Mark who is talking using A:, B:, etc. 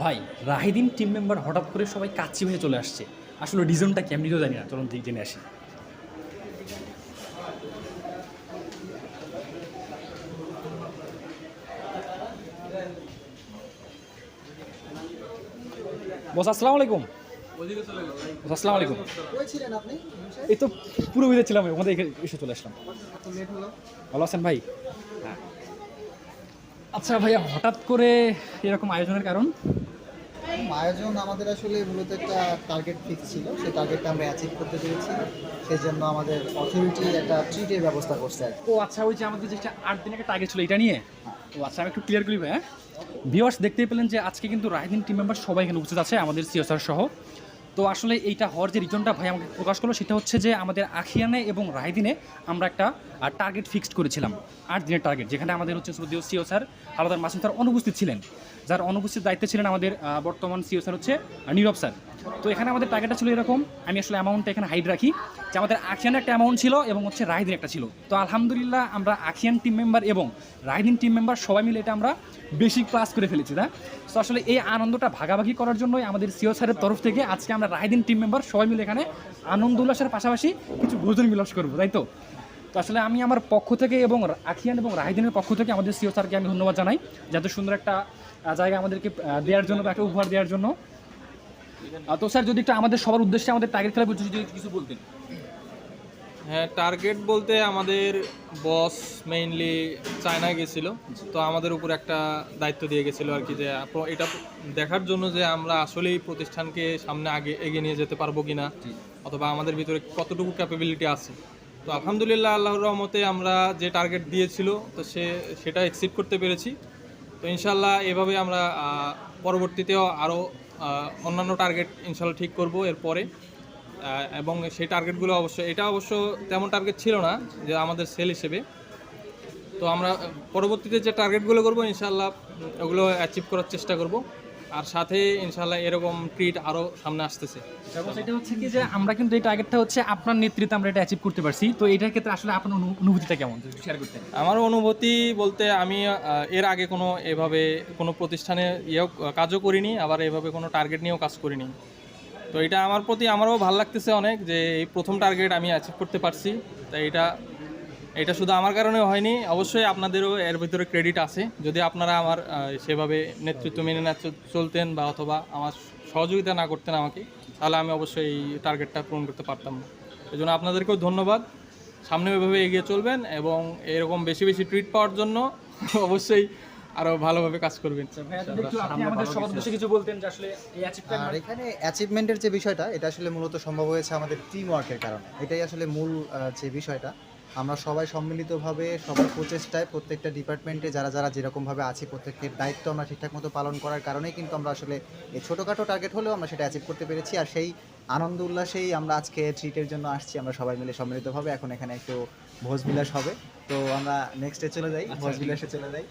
A: ভাই, রাহিদিন team member হঠাৎ করে সবাই কাচ্চি হয়ে চলে আসছে। আসলে রিজনটা কি আমি নিজেও জানি না, চলুন জেনে আসি। বস আসসালামু আলাইকুম। বস আসসালামু আলাইকুম।
B: কই ছিলেন আপনি?
A: এই তো পুরো বিদে ছিলাম, আমাদের এখানে এসে চলে আসলাম।
B: এত লেট হলো?
A: ভালো আছেন ভাই? হ্যাঁ। আচ্ছা ভাইয়া, হঠাৎ করে এরকম আয়োজনের কারণ?
B: আয়োজন আমাদের আসলে মূলত একটা টার্গেট ফিক্স ছিল। সেই টার্গেটটা আমরা অ্যাচিভ করতে পেরেছি। সেজন্য আমাদের অথরিটি একটা ট্রিটের ব্যবস্থা করছে আরকি।
A: ও আচ্ছা, ওই যে আমাদের যেটা 8 দিনের একটা টার্গেট ছিল এটা নিয়ে। ও আচ্ছা, আমি একটু ক্লিয়ার করি ভাই। হ্যাঁ, ভিউয়ার্স দেখতেই পেলেন যে আজকে কিন্তু রাহিদিন টিম মেম্বার সবাই এখানে উপস্থিত আছে, আমাদের সিও স্যার সহ। তো আসলে এইটা হওয়ার যে রিজনটা ভাই আমাকে প্রকাশ করলো সেটা হচ্ছে যে আমাদের আখিয়ানে এবং রাহিদিনে আমরা একটা টার্গেট ফিক্সড করেছিলাম, 8 দিনের টার্গেট, যেখানে আমাদের হচ্ছে শ্রদ্ধেয় CO sir Haldar Masum sir অনুপস্থিত ছিলেন। যার অনুপস্থিত দায়িত্বে ছিলেন আমাদের বর্তমান সিও স্যার হচ্ছে নীরব স্যার। তো এখানে আমাদের টার্গেটটা ছিল এরকম, আমি আসলে অ্যামাউন্টটা এখানে হাইড রাখি, যে আমাদের আখিয়ানে একটা অ্যামাউন্ট ছিল এবং হচ্ছে রাহিদিন একটা ছিল। তো আলহামদুলিল্লাহ আমরা আখিয়ান টিম মেম্বার এবং রাহিদিন টিম মেম্বার সবাই মিলে এটা আমরা বেশি ক্লাস করে ফেলেছি না। তো আসলে এই আনন্দটা ভাগাভাগি করার জন্যই আমাদের সিও স্যারের তরফ থেকে আজকে আমরা রাহিদিন টিম মেম্বার সবাই মিলে এখানে আনন্দ উল্লাসের পাশাপাশি কিছু ভোজন বিলাস করবো, তাই তো? তো আসলে আমি আমার পক্ষ থেকে এবং আখিয়ান এবং রাহিদিনের পক্ষ থেকে আমাদের সিও স্যারকে আমি ধন্যবাদ জানাই, যাতে সুন্দর একটা জায়গা আমাদেরকে দেওয়ার জন্য বা একটা উপহার দেওয়ার জন্য। তো স্যার, যদি একটু আমাদের সবার উদ্দেশ্যে আমাদের টার্গেট খেলা যদি কিছু বলতেন।
C: হ্যাঁ, টার্গেট বলতে আমাদের বস মেইনলি চায়নায় গেছিলো, তো আমাদের উপর একটা দায়িত্ব দিয়ে গেছিলো আর কি, যে এটা দেখার জন্য যে আমরা আসলেই প্রতিষ্ঠানকে সামনে আগে এগিয়ে নিয়ে যেতে পারবো কিনা, অথবা আমাদের ভিতরে কতটুকু ক্যাপাবিলিটি আছে। তো আলহামদুলিল্লাহ, আল্লাহর রহমতে আমরা যে টার্গেট দিয়েছিল তো সেটা এক্সিড করতে পেরেছি। তো ইনশাল্লাহ এভাবে আমরা পরবর্তীতেও আরও অন্যান্য টার্গেট ইনশাল্লাহ ঠিক করব এরপরে। এবং সেই টার্গেটগুলো এটা অবশ্য তেমন টার্গেট ছিল না যে আমাদের সেল হিসেবে। তো আমরা পরবর্তীতে যে টার্গেটগুলো করব ইনশাল্লাহ ওগুলো অ্যাচিভ করার চেষ্টা করব। আর সাথে ইনশাল্লাহ এরকম ট্রিট আরও সামনে আসতেছে।
A: এবং সেটা হচ্ছে কি যে আমরা কিন্তু এই টার্গেটটা হচ্ছে আপনার নেতৃত্বে আমরা এটা অ্যাচিভ করতে পারছি। তো এটার ক্ষেত্রে আসলে আপনার অনুভূতিটা কেমন, যদি শেয়ার করতে?
C: আমার অনুভূতি বলতে, আমি এর আগে এভাবে কোনো প্রতিষ্ঠানে কাজও করিনি, আবার এভাবে কোনো টার্গেট নিয়েও কাজ করিনি। তো এটা আমারও ভালো লাগতেছে অনেক, যে এই প্রথম টার্গেট আমি অ্যাচিভ করতে পারছি। তাই এটা শুধু আমার কারণে হয়নি, অবশ্যই আপনাদেরও এর ভিতরে ক্রেডিট আছে। যদি আপনারা আমার সেভাবে নেতৃত্ব মেনে না চলতেন বা অথবা আমার সহযোগিতা না করতেন আমাকে, তাহলে আমি অবশ্যই এই টার্গেটটা পূরণ করতে পারতাম না। এই জন্য আপনাদেরকেও ধন্যবাদ। সামনে ওইভাবে এগিয়ে চলবেন এবং এরকম বেশি বেশি ট্রিট পাওয়ার জন্য অবশ্যই আরও ভালোভাবে কাজ করবেন।
A: আপনি আমাদের সবার উদ্দেশ্যে কিছু বলতেন যে আসলে এই
B: আর এখানে অ্যাচিভমেন্টের যে বিষয়টা, এটা আসলে মূলত সম্ভব হয়েছে আমাদের টিম ওয়ার্কের কারণে। এটাই আসলে মূল যে বিষয়টা, আমরা সবাই সম্মিলিতভাবে সবার প্রচেষ্টায় প্রত্যেকটা ডিপার্টমেন্টে যারা যারা যেরকমভাবে আছি, প্রত্যেকের দায়িত্ব আমরা ঠিকঠাক মতো পালন করার কারণেই কিন্তু আমরা আসলে এই ছোটোখাটো টার্গেট হলেও আমরা সেটা অ্যাচিভ করতে পেরেছি। আর সেই আনন্দ উল্লাসেই আমরা আজকে ট্রিটের জন্য আসছি, আমরা সবাই মিলে সম্মিলিতভাবে। এখন এখানে একটু ভোজ বিলাস হবে, তো আমরা নেক্সটে চলে যাই, ভোজ বিলাসে চলে যাই।